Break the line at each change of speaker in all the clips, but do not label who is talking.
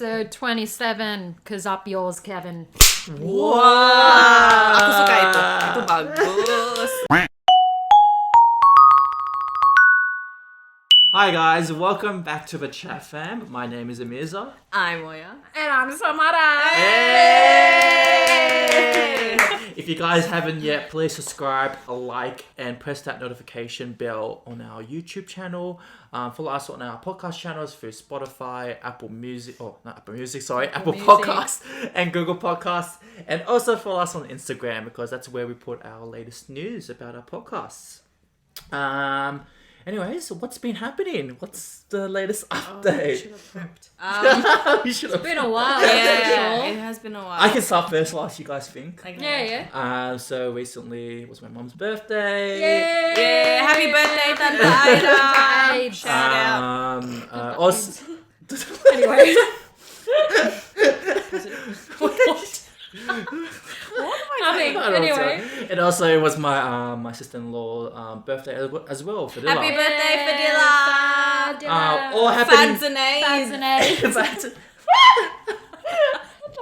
episode 27, cause up yours, Kevin.
Wah, aku suka itu. Itu bagus.
Hi guys, welcome back to the chat fam. My name is Emirza.
I'm Moya.
And I'm Samara.
Hey! If you guys haven't yet, please subscribe, like, and press that notification bell on our YouTube channel. Follow us on our podcast channels through Spotify, Apple Podcasts and Google Podcasts. And also follow us on Instagram because that's where we put our latest news about our podcasts. Anyways, what's been happening? What's the latest update? We should have
It's been a while.
Yeah, it has been a while.
I can start first whilst you guys think.
Okay.
Yeah.
So recently was my mom's birthday.
Yeah, happy birthday, Tante Aida. Shout out.
Also,
Anyway. Anyway.
It also was my my sister-in-law birthday as well. Fadila.
Happy birthday, Fadila.
All happening.
Fanzanese.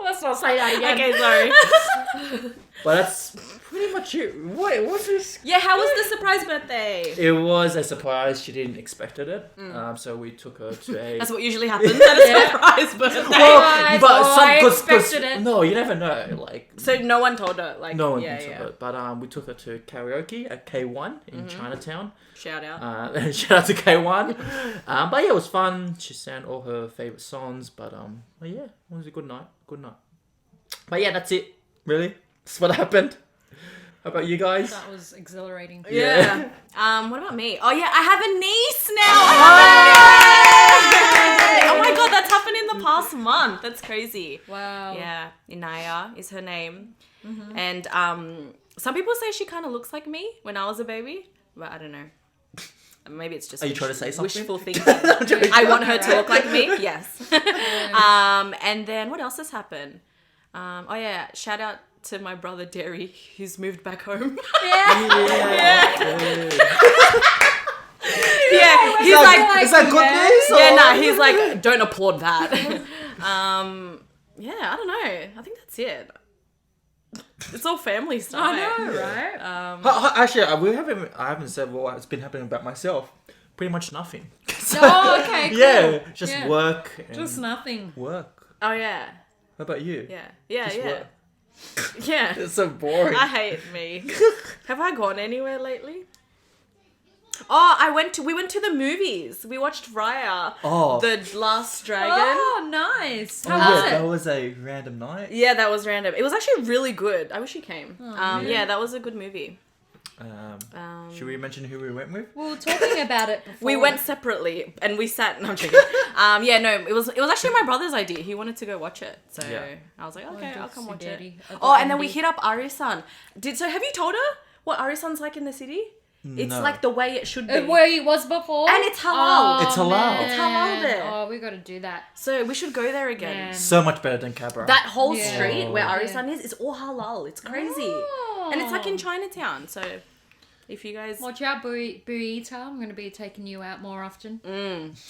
Let's not say that again.
Okay, sorry.
But that's pretty much it. Wait, what's this?
Yeah, how was the surprise birthday?
It was a surprise. She didn't expect it. So we took her to a.
That's what usually happens at a surprise birthday.
I expected it.
No, you never know. Like.
So no one told her, like,
No one
yeah,
told
yeah.
her. But we took her to karaoke at K1 in Chinatown.
Shout out.
Shout out to K1. But yeah, it was fun. She sang all her favourite songs. But yeah, it was a good night. Good night. But yeah, that's it. Really, that's what happened. How about you guys?
That was exhilarating.
Yeah. What about me? Oh yeah, I have a niece now. Oh my god, that's happened in the past month. That's crazy.
Wow.
Yeah, Inaya is her name. And some people say she kind of looks like me when I was a baby, but I don't know. Maybe it's just
Are you trying to say something?
wishful thinking. I want her to look like me. Yes. And then what else has happened? Oh yeah, shout out to my brother Derry, who's moved back home. Yeah, he's like,
is that good news?
yeah, nah, he's like, don't applaud that. Yeah, I don't know. I think that's it. It's all family stuff.
I know, right?
Actually, I haven't said what's been happening about myself. Pretty much nothing.
Oh, okay, cool.
Yeah, just
Yeah.
work. And
Just nothing.
work.
Oh yeah,
How about you?
yeah,
Just
yeah.
work.
Yeah.
It's so boring.
I hate me. Have I gone anywhere lately? Oh, we went to the movies. We watched Raya, The Last Dragon.
Oh, nice. How
yeah,
was
that
it?
was a random night.
Yeah, that was random. It was actually really good. I wish you came. Yeah, that was a good movie.
Should we mention who we went with?
We were talking about it before.
We went separately and we sat. No, I'm joking. Yeah, no, it was actually my brother's idea. He wanted to go watch it, so
Yeah.
I was like, okay, I'll come watch it.
Daddy.
Oh, and then we hit up Ari-san. So have you told her what Ari-san's like in the city? It's
No.
like the way it should be.
Where he was before?
And it's halal.
It's halal.
man.
It's halal there.
Oh, we got to do that.
So we should go there again.
Man.
So much better than Cabra.
That whole
Yeah.
street where
Oh.
Ari-san is all halal. It's crazy.
Oh.
And it's like in Chinatown. So if you guys...
Watch out, Burrito. I'm going to be taking you out more often.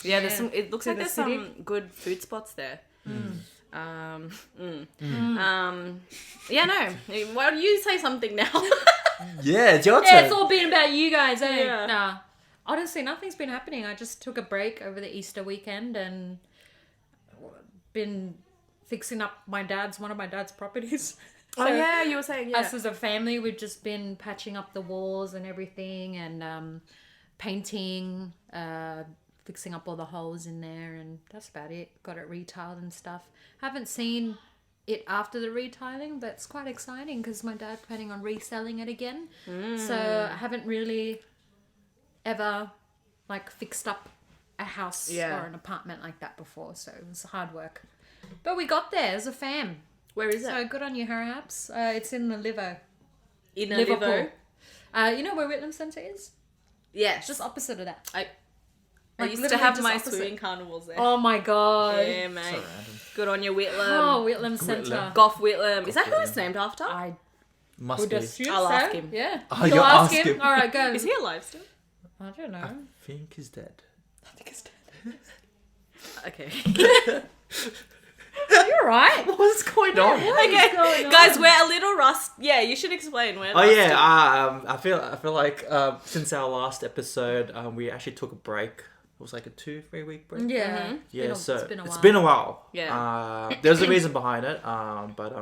Yeah, there's some. It looks
To
like
the
there's
city.
some good food spots there. Yeah, no. Why don't you say something now?
Yeah, it's your
Yeah,
turn.
it's all been about you guys, eh?
Yeah.
Nah. Honestly, nothing's been happening. I just took a break over the Easter weekend and been fixing up one of my dad's properties.
Oh yeah, you were saying
Us as a family, we've just been patching up the walls and everything and painting, fixing up all the holes in there, and that's about it. Got it retiled and stuff. Haven't seen it after the retiling, but it's quite exciting because my dad's planning on reselling it again. So I haven't really ever like fixed up a house or an apartment like that before, so it was hard work. But we got there as a fam.
Where is
So
it?
good on you, Harry-Apps. It's in the Livo.
In
Liverpool.
Liverpool.
You know where Whitlam Centre is?
Yes.
Just opposite of that.
I
Like,
used to
literally
have
just
my
opposite.
swing carnivals there.
Oh my god.
Yeah, mate.
So random.
Good on you, Whitlam.
Oh, Whitlam Centre.
Gough Whitlam. Is that who it's named after?
I
Must
would
be.
assume
I'll
so.
ask him.
Yeah.
Oh,
You'll
you'll
ask
ask
him?
him.
Alright, go.
Is he alive still?
I don't know.
I think he's dead.
I think it's dead.
Okay.
right?
What's going on?
Okay,
going on?
guys, we're a little rust. Yeah, you should explain. We're
Oh yeah,
rusty.
I feel like since our last episode, we actually took a break. It was like a 2-3 week break.
Yeah.
Yeah, so
it's been a while.
Yeah.
There's a reason behind it. But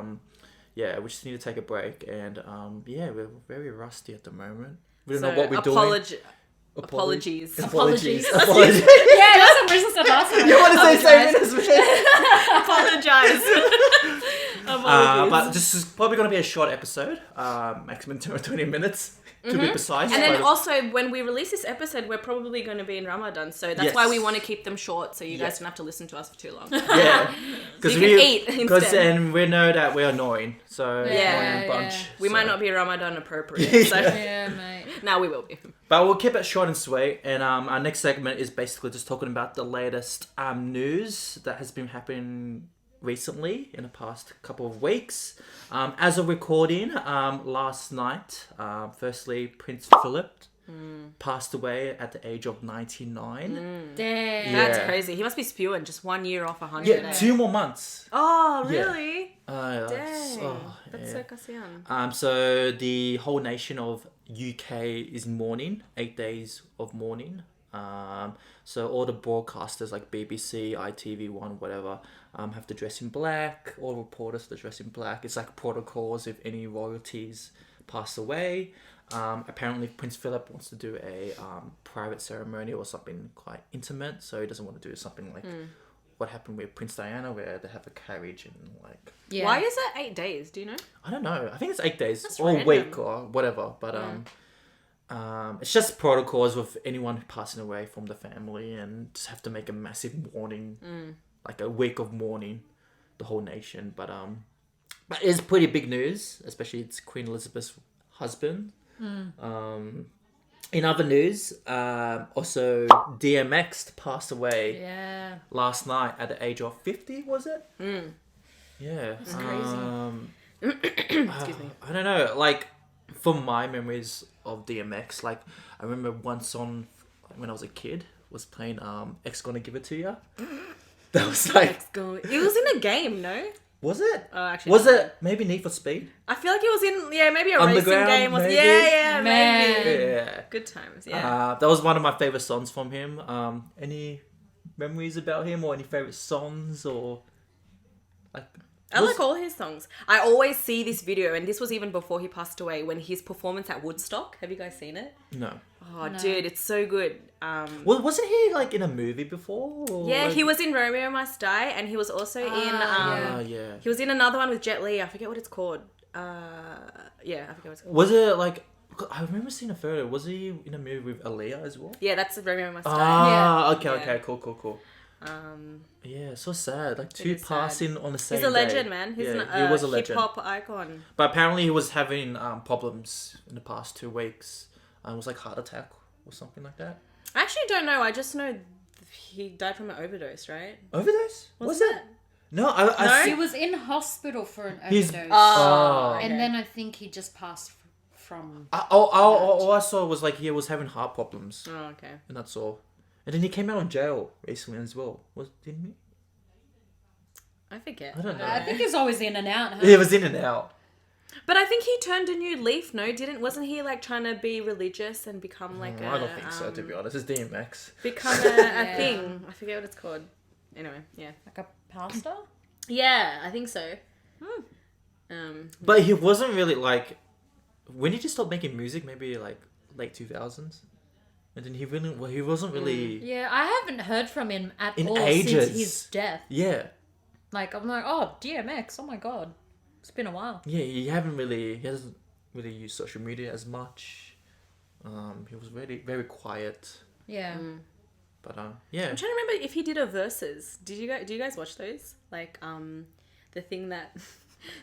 yeah, we just need to take a break, and yeah, we're very rusty at the moment. We don't know what we're doing.
Apologies.
Apologies.
Yeah, that's what Marissa said last time.
You want to say same as me?
Apologize. Apologies.
But this is probably going to be a short episode, maximum 20 minutes to be precise.
And then also, when we release this episode, we're probably going to be in Ramadan, so that's why we want to keep them short, so you guys don't have to listen to us for too long.
Yeah,
So you can eat instead.
And we know that we're annoying, so
Yeah,
annoying bunch.
yeah.
We
so.
might not be Ramadan appropriate, so
Yeah, mate.
now we will be.
But we'll keep it short and sweet. And our next segment is basically just talking about the latest news that has been happening recently in the past couple of weeks. As of recording, last night, firstly, Prince Phillip passed away at the age of 99.
Damn.
Yeah.
That's crazy. He must be spewing just 1 year off 100.
Yeah, 2 more months.
Oh,
Yeah.
really?
Dang.
Dang. That's so kasihan.
So the whole nation of UK is mourning, 8 days of mourning. So all the broadcasters like BBC, ITV1, whatever, have to dress in black. All reporters have to dress in black. It's like protocols if any royalties pass away. Apparently Prince Philip wants to do a private ceremony or something quite intimate, so he doesn't want to do something like what happened with Prince Diana, where they have a carriage and like.
Yeah.
Why is it 8 days? Do you know?
I don't know. I think it's 8 days
That's
or a
random.
week or whatever. But it's just protocols with anyone passing away from the family, and just have to make a massive mourning, like a week of mourning, the whole nation. But it's pretty big news, especially it's Queen Elizabeth's husband. In other news, also DMX passed away
Yeah.
last night at the age of 50, was it? Yeah.
That's crazy.
Excuse me.
I don't know. Like, from my memories of DMX, like, I remember one song when I was a kid was playing X Gonna Give It To Ya. That was like...
It was in a game, no?
Was it?
Oh, actually,
Was
no.
it maybe Need for Speed?
I feel like it was in, maybe a
Underground,
racing game.
maybe?
Yeah,
Man.
maybe.
Yeah.
Good times, yeah.
That was one of my favorite songs from him. Any memories about him or any favorite songs or... like...
I like all his songs. I always see this video, and this was even before he passed away, when his performance at Woodstock. Have you guys seen it?
No.
Oh,
No.
dude, it's so good.
Well, wasn't he like in a movie before? Or
Yeah,
like...
he was in Romeo Must Die, and he was also in...
yeah.
He was in another one with Jet Li. I forget what it's called. Yeah, I forget what it's called.
Was it like... I remember seeing a photo. Was he in a movie with Aaliyah as well?
Yeah, that's Romeo Must Die.
Ah, okay,
Yeah.
okay, cool. Yeah, so sad. Like two
is sad.
passing on the same
He's a legend,
day.
man. He's
Yeah, he was a legend.
hip-hop icon.
But apparently he was having problems in the past 2 weeks. It was like heart attack or something like that.
I actually don't know. I just know he died from an overdose, right?
Overdose? Was
Wasn't
it? No, I
He
see.
was in hospital for an
He's-
overdose.
Oh.
And
okay.
then I think he just passed from...
All I saw was like he was having heart problems.
Oh, okay.
And that's all. And then he came out of jail recently as well. Didn't he?
I forget.
I don't know.
I think he's always in and out. Huh?
He was in and out.
But I think he turned a new leaf, no? Wasn't he like trying to be religious and become like
I don't think so, to be honest. It's DMX.
Become a
Yeah.
thing. I forget what it's called. Anyway, yeah.
Like a pastor?
Yeah, I think so.
But he wasn't really like... When did he stop making music? Maybe like late 2000s? And then he wasn't really...
Yeah, I haven't heard from him at
In
all
ages.
since his death.
Yeah.
Like, I'm like, oh, DMX, oh my god. It's been a while.
Yeah, he hasn't really used social media as much. He was very, very quiet.
Yeah.
But yeah.
I'm trying to remember if he did a versus. Do you guys watch those? Like the thing that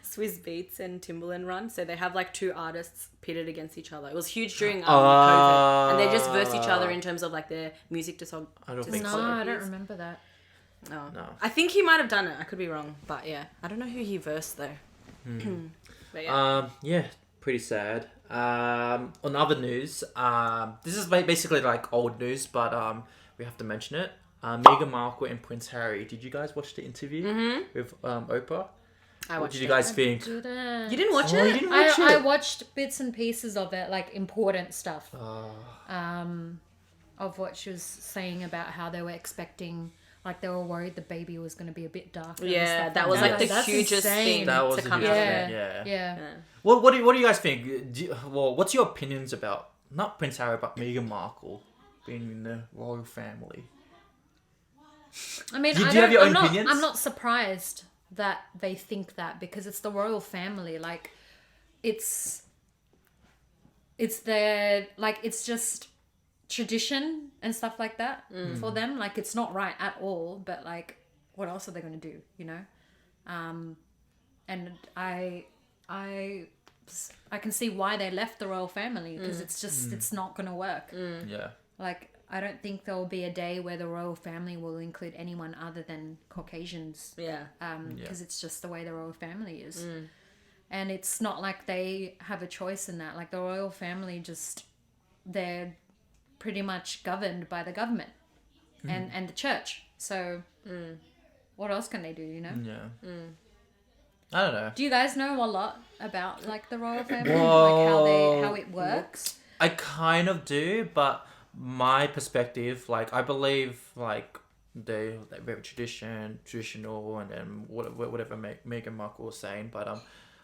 Swizz Beatz and Timbaland run. So they have like two artists pitted against each other. It was huge during COVID, and they just verse each other in terms of like their music to song.
I don't think
No,
so.
I don't remember that.
Oh.
No.
I think he might have done it. I could be wrong, but yeah, I don't know who he versed though. But yeah.
Yeah, pretty sad. On other news, this is basically like old news, but we have to mention it. Meghan Markle and Prince Harry. Did you guys watch the interview with Oprah?
I
What
watched
did you
it.
guys think?
You didn't watch
Oh,
it?
you didn't watch
I
it?
watched bits and pieces of it, like important stuff.
Oh.
Of what she was saying about how they were expecting, like they were worried the baby was going to be a bit darker.
Yeah,
and stuff
that was like the
That's
hugest
insane.
thing
That was
to
a
come
huge
out of
thing,
it.
yeah.
Yeah.
What do you guys think? What's your opinions about not Prince Harry but Meghan Markle being in the royal family?
I mean,
Do you
I
have
don't,
your
I'm
own
not,
opinions?
I'm not surprised that they think that because it's the royal family. Like, it's their, like, it's just tradition and stuff like that for them. Like, it's not right at all, but like, what else are they going to do, you know? And I can see why they left the royal family because it's just, it's not going to work.
Yeah.
Like, I don't think there will be a day where the royal family will include anyone other than Caucasians.
Yeah.
Because it's just the way the royal family is. And it's not like they have a choice in that. Like, the royal family just, they're pretty much governed by the government and the church. So, what else can they do, you know?
Yeah. I don't know.
Do you guys know a lot about, like, the royal family?
Well,
Like, how it works?
I kind of do, but my perspective, like, I believe, like, they're very traditional, and then whatever Meghan Markle was saying, but,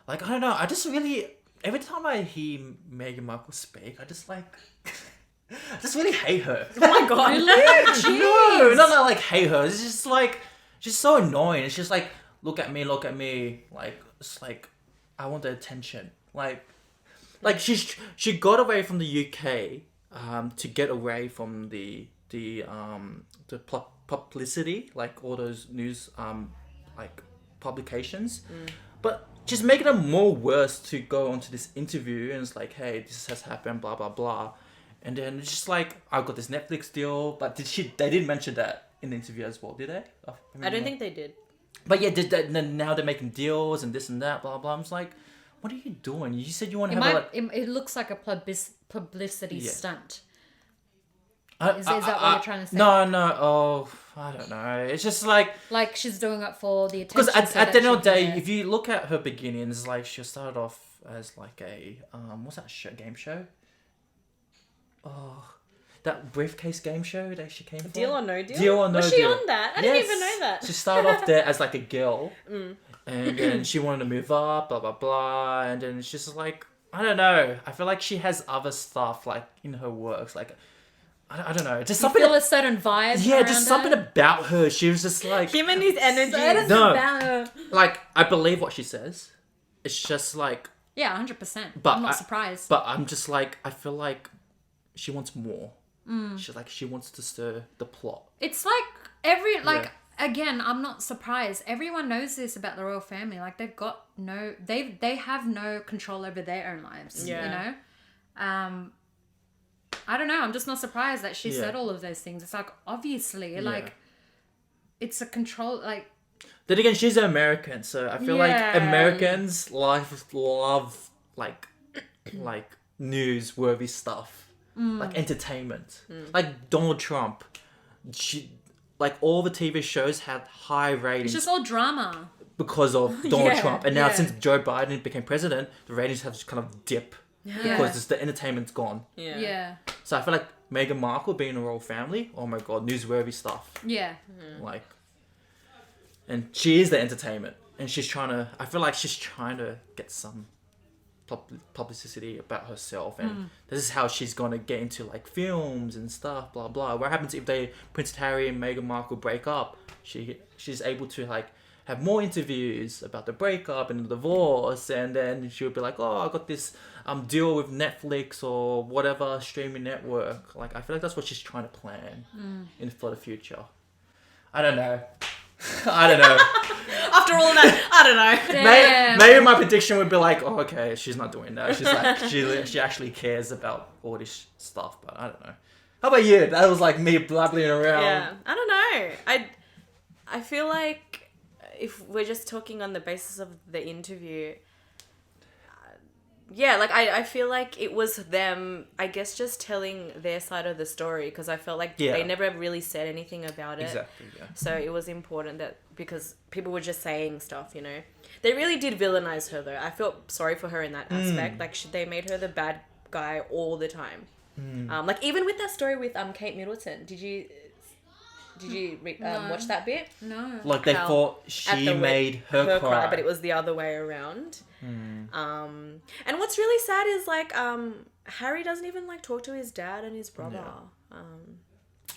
like, I don't know, I just really, every time I hear Meghan Markle speak, I just, like, I just really hate her.
Oh my god.
No, not like hate her, it's just, like, she's so annoying, it's just, like, look at me, like, it's like, I want the attention, like she got away from the UK to get away from the publicity, like all those news like publications, but just making it more worse to go onto this interview and it's like, hey, this has happened, blah blah blah, and then it's just like, I've got this Netflix deal, but they didn't mention that in the interview as well, did they?
I don't think they did.
But yeah, now they're making deals and this and that, blah blah. I'm just like, what are you doing? You said you want to have
It looks like a publicity
Yeah.
stunt. Is that what you're trying to say?
No. Oh, I don't know. It's just like,
Like, she's doing it for the attention.
because
so
at
that
the end
she
of the day,
can-
if you look at her beginnings, like, she started off as like a what's that game show? Oh, that briefcase game show that she came from.
Deal or No Deal?
Deal or No
Was she
Deal.
on that? I didn't even know that.
She started off there as like a girl, and then she wanted to move up, blah blah blah, and then it's just like, I don't know. I feel like she has other stuff like in her works, like I don't know, just
You
something.
feel a certain vibe.
Yeah,
around
just
her.
something about her. She was just like,
Him and his energy.
No.
about her.
like, I believe what she says. It's just like,
Yeah, 100%.
But
I'm not
I-
surprised.
but I'm just like, I feel like she wants more. She's like, she wants to stir the plot.
It's like again, I'm not surprised. Everyone knows this about the royal family. Like, they have no control over their own lives.
Yeah.
You know? I don't know. I'm just not surprised that she
Yeah.
said all of those things. It's like, obviously, like, it's a control, like,
Then again, she's an American, so I feel like
Yeah.
Americans love like newsworthy stuff, like entertainment. Like Donald Trump, like all the TV shows had high ratings
it's just all drama.
because of Donald
Yeah,
Trump, and now
yeah.
since Joe Biden became president, the ratings have just kind of dipped
Yeah.
because it's the entertainment's gone.
Yeah.
Yeah.
So I feel like Meghan Markle being a royal family, oh my god, newsworthy stuff.
Yeah.
Like, and she is the entertainment, and I feel like she's trying to get some publicity about herself, and this is how she's gonna get into like films and stuff, blah blah. What happens if Prince Harry and Meghan Markle break up? She's able to like have more interviews about the breakup and the divorce, and then she'll be like, oh, I got this deal with Netflix or whatever streaming network. Like, I feel like that's what she's trying to plan for the future. I don't know. I don't know.
After all that, I don't know.
Damn.
Maybe my prediction would be like, oh, okay, she's not doing that. She's like, she actually cares about all this stuff, but I don't know. How about you? That was like me blabbling around.
Yeah, I don't know. I feel like if we're just talking on the basis of the interview, yeah, like I feel like it was them, I guess, just telling their side of the story, because I felt like
Yeah.
they never really said anything about it.
Exactly, yeah.
So it was important that, because people were just saying stuff, you know. They really did villainize her though. I felt sorry for her in that aspect. Like they made her the bad guy all the time. Like even with that story with Kate Middleton, did you
No.
watch that bit?
No.
Like they
How
thought
at
she
the
made her cry.
but it was the other way around. And what's really sad is like Harry doesn't even like talk to his dad and his brother.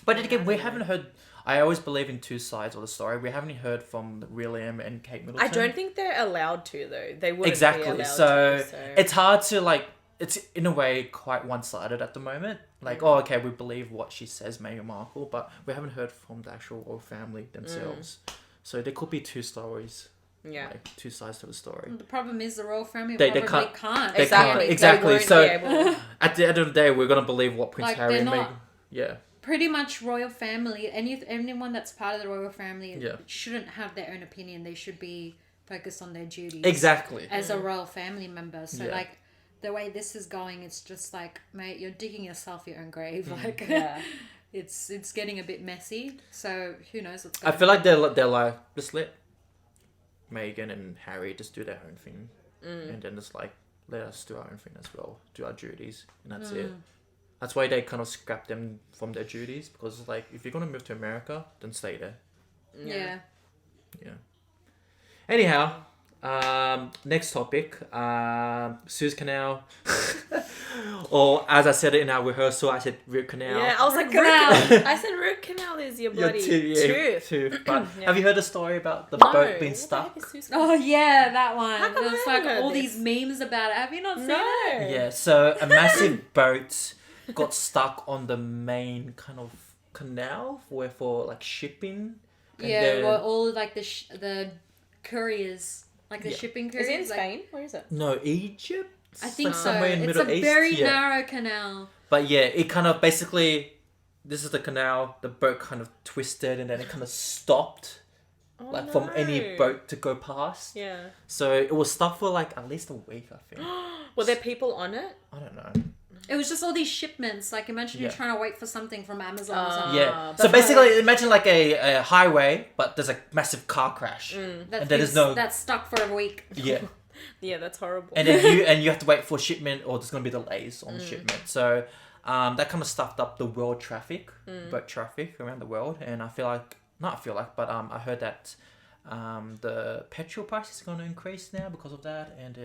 But again, we haven't heard. I always believe in two sides of the story. We haven't heard from William and Kate Middleton.
I don't think they're allowed to though. They wouldn't be
exactly.
allowed
So,
to, so
it's hard to like. It's in a way quite one-sided at the moment. Like, oh, okay, we believe what she says, Meghan Markle, but we haven't heard from the actual royal family themselves. So there could be two stories.
yeah.
Like two sides to the story.
The problem is the royal family
They
probably
can't-
can't.
they
Exactly.
can't- exactly.
They won't
So-
be able-
At the end of the day, we're gonna believe what Prince
Like,
Harry
they're
and
not-
Meghan. Yeah.
Pretty much royal family, anyone that's part of the royal family
Yeah.
shouldn't have their own opinion. They should be focused on their duties.
Exactly.
As a royal family member. So
Yeah.
like the way this is going, it's just like, mate, you're digging yourself your own grave. Like
Yeah.
it's getting a bit messy. So who knows what's
I
going
feel like they're like, just let Meghan and Harry just do their own thing, and then just like let us do our own thing as well, do our duties, and that's it. That's why they kind of scrap them from their duties, because it's like, if you're gonna move to America, then stay there.
Yeah.
Yeah. Anyhow, next topic, Suez Canal, or as I said it in our rehearsal, I said root canal.
Yeah, I was like,
Root canal.
I said root canal is your
Your
bloody
tooth.
tooth.
But
Yeah.
have you heard the story about the
No,
boat being
what the
stuck?
heck is Suez
Oh yeah, that one.
How come I
There's
haven't
like
heard
all
this?
these memes about it. Have you not seen
No.
it?
Yeah, so a massive boat got stuck on the main kind of canal for like shipping. And
Yeah,
then-
well, all like the couriers, like the
Yeah.
shipping
Is
couriers.
it in
like-
Spain? Where is it?
No, Egypt?
I think
Like
so.
somewhere in
It's
Middle
a
East.
very
Yeah.
narrow canal.
But yeah, it kind of basically, this is the canal, the boat kind of twisted and then it kind of stopped,
Oh,
like from any
no.
boat to go past.
Yeah.
So it was stuck for like at least a week, I think.
Were there people on it?
I don't know.
It was just all these shipments. Like imagine you're
Yeah.
trying to wait for something from Amazon or something.
Yeah.
that's
So basically, imagine like a highway, but there's a massive car crash.
That's,
And then there's no-
that's stuck for a week.
Yeah.
Yeah, that's horrible.
And then you have to wait for shipment, or there's gonna be delays on shipment. So that kind of stuffed up the world traffic, boat traffic around the world. And I heard that the petrol price is going to increase now because of that. And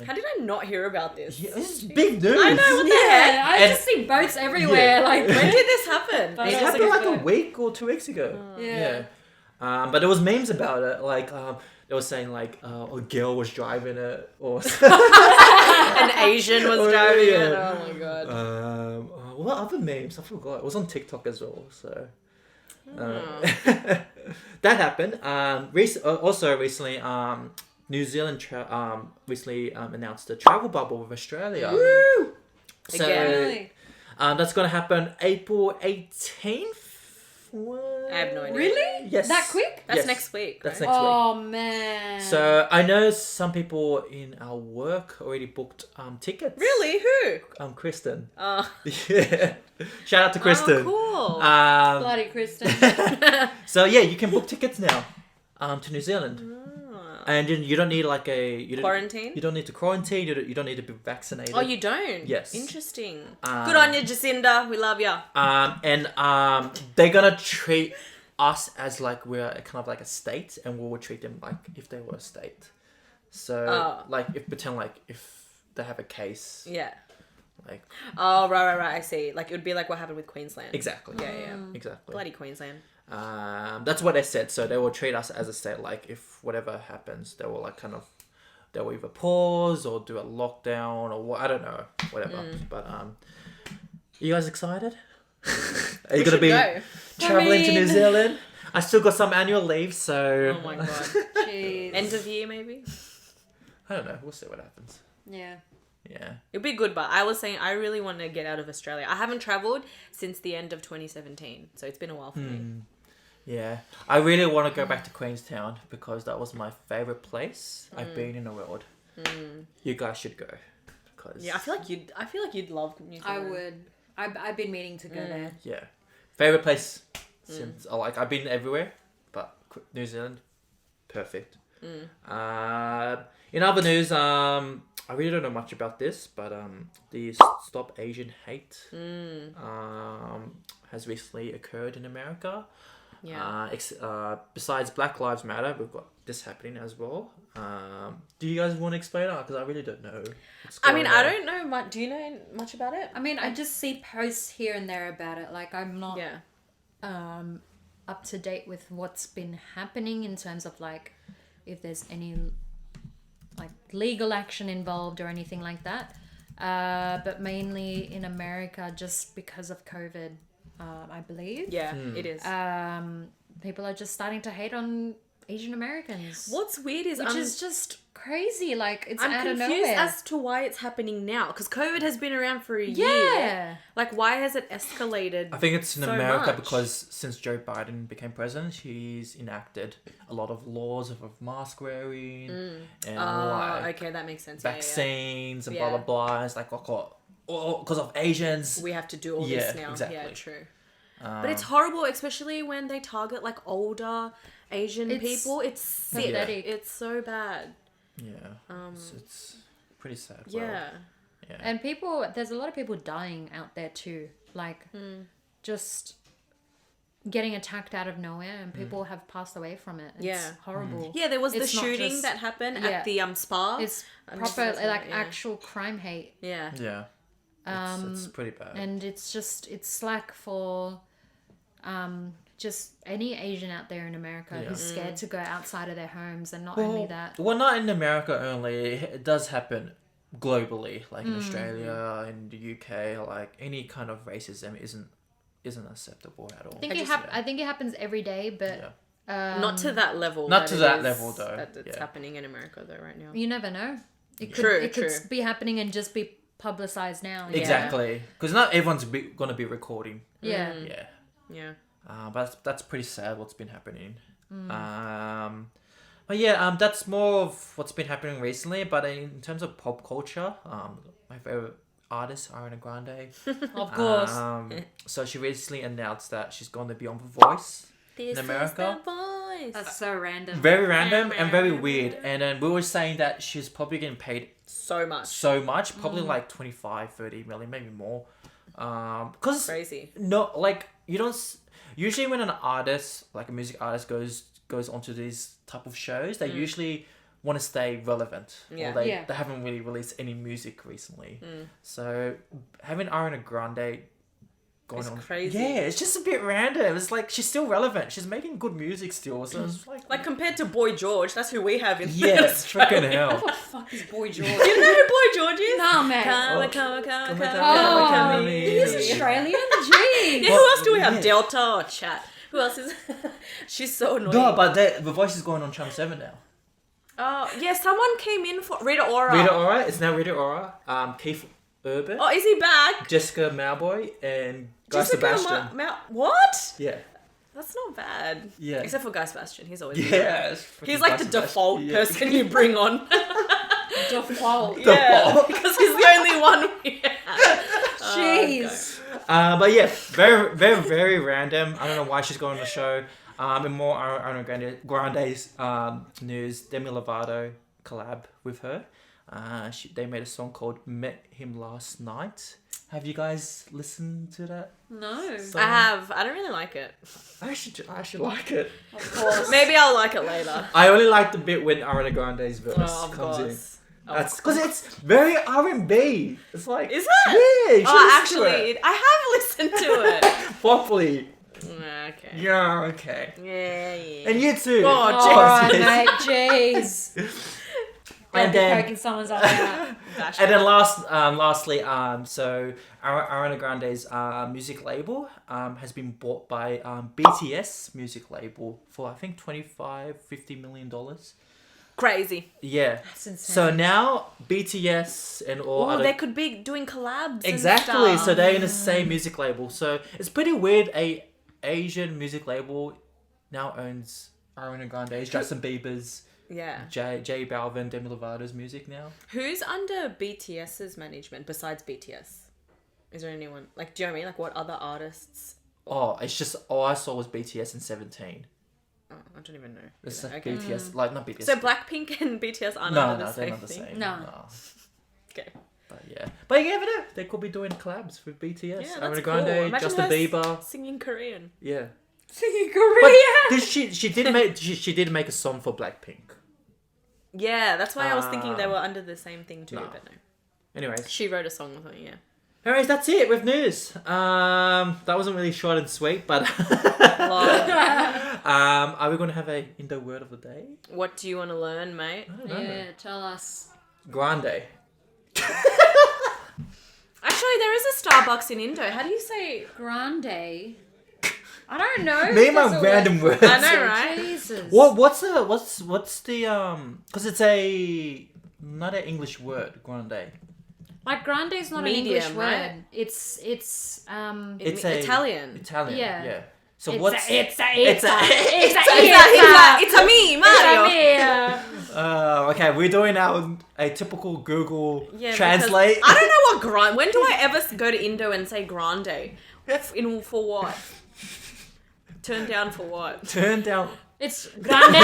How did I not hear about this?
yeah, this is big news.
I know, what the
Yeah,
heck?
I
And-
just see boats everywhere.
Yeah.
Like
When did this happen?
But
It
Ages
happened like
ago.
a week or 2 weeks ago.
Yeah.
But there was memes about it, like they were saying like a girl was driving it, or
An Asian was
Oh,
driving
yeah.
it. Oh my god.
what other memes? I forgot. It was on TikTok as well. So that happened. Also recently, New Zealand recently announced a travel bubble with Australia.
Woo!
So
Again.
Really?
that's gonna happen April 18th.
I have no idea.
Really?
Yes.
That quick?
That's
Yes.
next week.
That's
right?
next week.
Oh man.
So I know some people in our work already booked tickets.
Really? Who?
Kristen.
Oh,
Yeah. Shout out to Kristen.
Oh, cool.
bloody Kristen.
So yeah, you can book tickets now to New Zealand, and you don't need like
Quarantine?
You don't need to quarantine. You don't need to be vaccinated.
Oh, you don't?
Yes.
Interesting.
Um,
Good on you, Jacinda. We love ya.
And they're gonna treat us as like we're kind of like a state, and we will treat them like if they were a state. So like pretend like if they have a case,
Yeah.
like
Oh, right. I see. Like, it would be like what happened with Queensland.
exactly.
Yeah.
Exactly.
Bloody Queensland.
That's what they said. So they will treat us as a state. Like if whatever happens, they will like kind of they will either pause or do a lockdown or what, I don't know, whatever. But you guys excited? Are you gonna be
Go.
traveling to New
mean-
Zealand? I still got some annual leave, so
Oh my god.
Jeez.
End of year, maybe?
I don't know. We'll see what happens.
Yeah.
Yeah.
It'd be good, but I was saying I really want to get out of Australia. I haven't travelled since the end of 2017, so it's been a while for me.
Yeah. I really want to go back to Queenstown because that was my favorite place I've been in the world. You guys should go. because
Yeah, I feel like you'd love New
I
Zealand.
would. I've been meaning to go there.
yeah, favorite place since I've been everywhere, but New Zealand, perfect. In other news, I really don't know much about this, but the Stop Asian Hate has recently occurred in America.
Yeah.
Besides Black Lives Matter, we've got this happening as well. Do you guys want to explain it? Because I really don't know.
I mean, I don't know much. Do you know much about it?
I mean, I just see posts here and there about it. Like, I'm not
Yeah.
up to date with what's been happening in terms of like if there's any like legal action involved or anything like that. But mainly in America, just because of COVID, I believe.
Yeah, it is.
People are just starting to hate on Asian Americans.
What's weird is
Which is just crazy. Like, it's
I'm
out of
confused
nowhere.
as to why it's happening now. Because COVID has been around for a year.
Yeah.
Like, why has it escalated?
I think it's in
so
America
much?
because since Joe Biden became president, he's enacted a lot of laws of mask wearing and like
okay, that makes sense. Yeah,
vaccines and
Yeah.
blah blah blah. It's like because of Asians.
We have to do all
Yeah,
this now.
exactly.
Yeah, true. But it's horrible, especially when they target like older Asian
It's
people. It's sick.
pathetic.
It's so bad.
Yeah, it's pretty sad.
Yeah.
Yeah.
And there's a lot of people dying out there too. Like, just getting attacked out of nowhere, and people have passed away from it. It's
Yeah.
horrible.
Yeah, there was the
It's not
shooting
just-
that happened
yeah.
at the spa.
It's
I'm
proper,
just-
like,
yeah.
actual crime hate.
Yeah.
Yeah. It's pretty bad.
And it's slack for just any Asian out there in America who's scared to go outside of their homes, and not only that.
Well, not in America only. It does happen globally, like in Australia, in the UK. Like any kind of racism isn't acceptable at all.
I think it happens every day, but
Not to that level.
Not to that
it
level,
is-
though.
That it's
Yeah.
happening in America though right now.
you never know. It could
True, true.
be happening and just be publicized now.
Exactly, because not everyone's gonna be recording.
Yeah.
Yeah.
Yeah.
But that's pretty sad what's been happening. But yeah, that's more of what's been happening recently. But in terms of pop culture, my favorite artist, Ariana Grande.
Of course.
So she recently announced that she's going to be on The Voice in America.
Is the voice.
That's so random.
Very random and very weird. And then we were saying that she's probably getting paid
So much.
so much, probably like 25, 30 million, maybe more. Because
Crazy.
no, like you don't. Usually, when an artist, like a music artist, goes onto these type of shows, they usually want to stay relevant.
Yeah.
Or they
Yeah.
haven't really released any music recently. So having Ariana Grande going
It's
on,
crazy.
yeah, it's just a bit random. It's like she's still relevant. She's making good music still. So it's
Like compared to Boy George, that's who we have in
yeah,
Australia.
freaking hell.
What the fuck is Boy George?
You know who Boy George is?
Nah, man.
Come,
Oh.
come, come, come,
Oh,
come.
he's Australian? Jeez.
Yeah, who else do we have?
Yeah.
Delta or Chat? Who else is? She's so annoying.
No, but The Voice is going on Channel 7 now.
Oh, yeah, someone came in for Rita Ora.
Rita Ora, it's now Rita Ora. Keith Urban,
Oh, is he back?
Jessica Mauboy, and Guy
Jessica
Sebastian.
What?
Yeah.
That's not bad.
Yeah.
Except for Guy Sebastian, he's always
Yeah. it's freaking
He's like
Guy
the
Sebastian.
default
Yeah.
person you bring on.
Default.
Yeah,
Default.
because he's the only one we have.
Jeez.
But yeah, very, very, very random. I don't know why she's going on the show. In more Ariana Grande's news, Demi Lovato collab with her. They made a song called "Met Him Last Night." Have you guys listened to that?
No.
song?
I have. I don't really like it.
I actually like it.
Of course.
Maybe I'll like it later.
I only like the bit when Ariana Grande's verse
Oh, of
comes in.
course.
That's because it's very R&B. It's like
Is it?
Yeah. You should
Oh,
listen to
actually,
it.
I have listened to it.
Properly.
Okay.
Yeah. Okay.
Yeah, yeah.
And you too.
Oh,
Alright,
Jesus.
mate. Jeez.
And
Don't be
then-
poking someone's eye out.
Bash
And
it.
then lastly, so Ariana Grande's music label has been bought by BTS music label for I think $25-50 million.
Crazy.
Yeah.
That's insane.
So now BTS and all
Oh,
other
they could be doing collabs.
exactly.
And
So
stuff.
they're in the same music label. So it's pretty weird. Asian music label now owns Ariana Grande's, Justin Bieber's,
Yeah.
J Balvin, Demi Lovato's music now.
Who's under BTS's management besides BTS? Is there anyone like? Do you know what I mean? Like, what other artists?
Oh, it's just all I saw was BTS and 17.
Oh, I don't even know.
It's
Okay.
like BTS, like not BTS.
So Blackpink and BTS aren't
no,
under
no,
the
they're
same
not the
thing.
same.
No.
Okay.
But you never know. They could be doing collabs with BTS.
Yeah, that's
Ariana
cool.
Grande,
Imagine
Justin
her
Bieber.
singing Korean.
Yeah.
Singing
But
Korea.
she did make a song for Blackpink.
Yeah, that's why I was thinking they were under the same thing too,
No.
but no.
Anyways.
She wrote a song with her, yeah.
Anyways, that's it with news. That wasn't really short and sweet, but are we gonna have a Indo word of the day?
What do you want to learn, mate?
I don't know.
Yeah, tell us.
Grande.
Actually, there is a Starbucks in Indo. How do you say?
Grande. I don't know.
Name
There's
my
a
random
word.
words.
I know, right?
Jesus.
What's the because it's not an English word, grande.
Like grande is not
Medium,
an English word.
right?
It's
It's
Italian.
Italian.
Yeah.
Yeah. So
it's
what's
it's a
It's a me, Mario.
okay, we're doing a typical Google
Yeah,
translate.
because I don't know what grande. When do I ever go to Indo and say grande? For what? Turn down for what?
Turn down.
It's grande.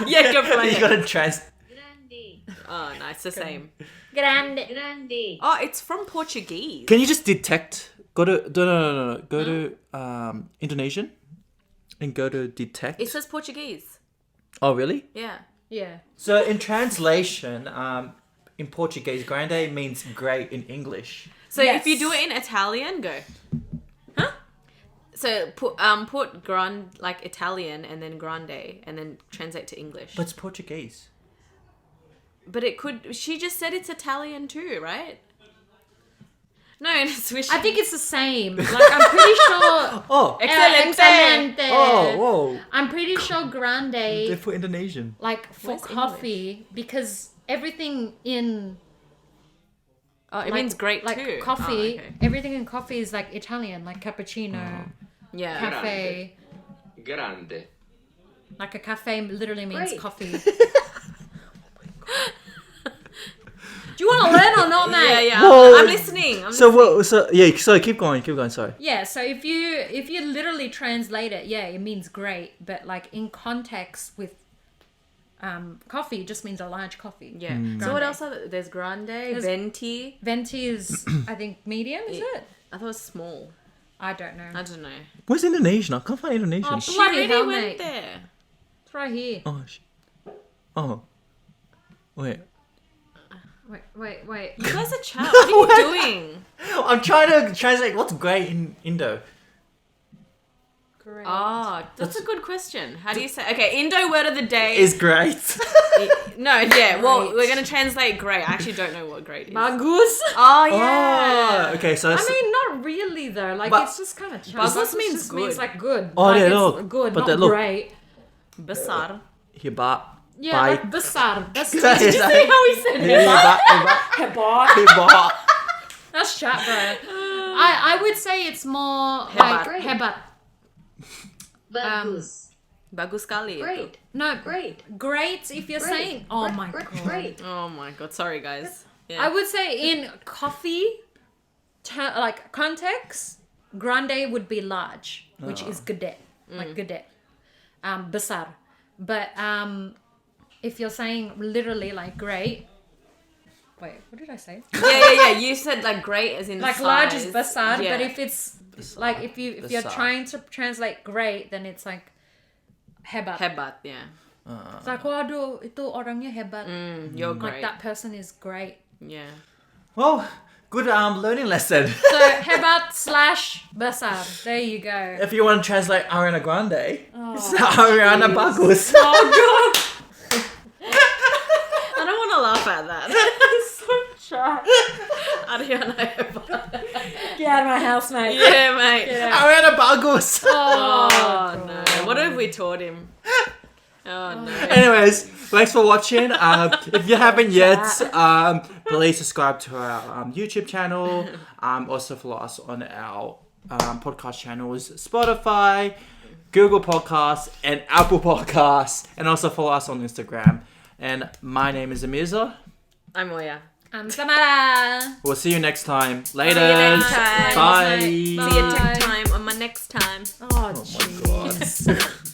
Yeah, go play
You
it.
gotta trans.
Grande.
Oh, no, it's the same.
Grande.
Grande.
Oh, it's from Portuguese.
Can you just detect? Go to no. Go to Indonesian, and go to detect.
It says Portuguese.
Oh really?
Yeah.
Yeah.
So in translation, in Portuguese, grande means great in English.
So
Yes.
if you do it in Italian, go.
Huh?
So put grand like Italian and then grande and then translate to English.
But it's Portuguese.
But it could. She just said it's Italian too, right? No, it's Swiss.
I think it's the same. Like I'm pretty sure.
Oh.
Excelente.
Oh, whoa.
I'm pretty sure grande,
They're for Indonesian.
like for
Where's
coffee, because everything in
Oh, it
like,
means great
like
too.
coffee,
Oh, okay.
everything in coffee is like Italian, like cappuccino,
Yeah.
cafe.
Grande.
Like a cafe literally means
Great.
coffee. Do you want to learn or not, mate?
Yeah, yeah.
Whoa.
I'm listening.
So what? So yeah. So keep going. Sorry.
Yeah, so if you literally translate it, yeah, it means great, but like in context with coffee, it just means a large coffee.
Yeah. So what else? There's grande, venti.
Venti is, I think, medium, is it?
I thought it was small.
I don't know.
I don't know.
Where's Indonesian? I can't find Indonesian.
Oh,
She
bloody
really
hell,
went
mate.
there.
It's right here.
Oh. Wait.
Wait.
You guys are chat. What are you doing?
I'm trying to translate what's great in Indo.
Great.
Oh, that's a good question. How do you say? Okay, Indo word of the day
Is great.
No, yeah. Well,
Great.
we're gonna translate great. I actually don't know what great is.
Bagus.
Oh yeah.
Oh, okay. So that's,
I mean, not really though. Like
But-
it's just kind of
Bagus means
means
good.
like good.
Oh,
like,
yeah,
it's
look.
good,
But
not
then look.
great.
Besar.
hibat.
Yeah,
Bye.
like besar. That's did
Yeah,
you see
yeah.
how he said
Hibat.
Hebat?
Hibat.
That's chat, bro. I would say it's more
Hebat.
like hebat.
Bagus.
Bagus sekali.
Great.
No,
Great.
great if you're
Great.
saying. Oh my
Great.
god.
Great.
Oh my god. Sorry guys. Yeah.
I would say in coffee, like context, grande would be large, which is gede, like gede, besar. But if you're saying literally like great, wait, what did I say?
Yeah. You said like great as in
Like
size.
large is besar,
Yeah.
but if it's like if you're
Besar.
trying to translate great, then it's like hebat.
hebat, yeah.
It's like waduh, itu orangnya hebat.
You're
Like
great.
that person is great.
Yeah.
Well, good learning lesson.
So hebat / besar. There you go.
If you want to translate Ariana Grande, it's Ariana Bagus.
Oh god.
I don't want to laugh at that.
So shy.
Ariana hebat.
Get out of my house, mate.
Yeah, mate.
Ariana Bagus.
Oh no. What have we taught him? Oh no.
Anyways, thanks for watching. If you haven't yet, please subscribe to our YouTube channel. Also follow us on our podcast channels, Spotify, Google Podcasts, and Apple Podcasts. And also follow us on Instagram And my name is Emirza.
I'm Oya.
I'm Samara.
We'll see you next time. Later.
See you next time.
Bye.
See you next time on my next time.
Oh,
Oh my god.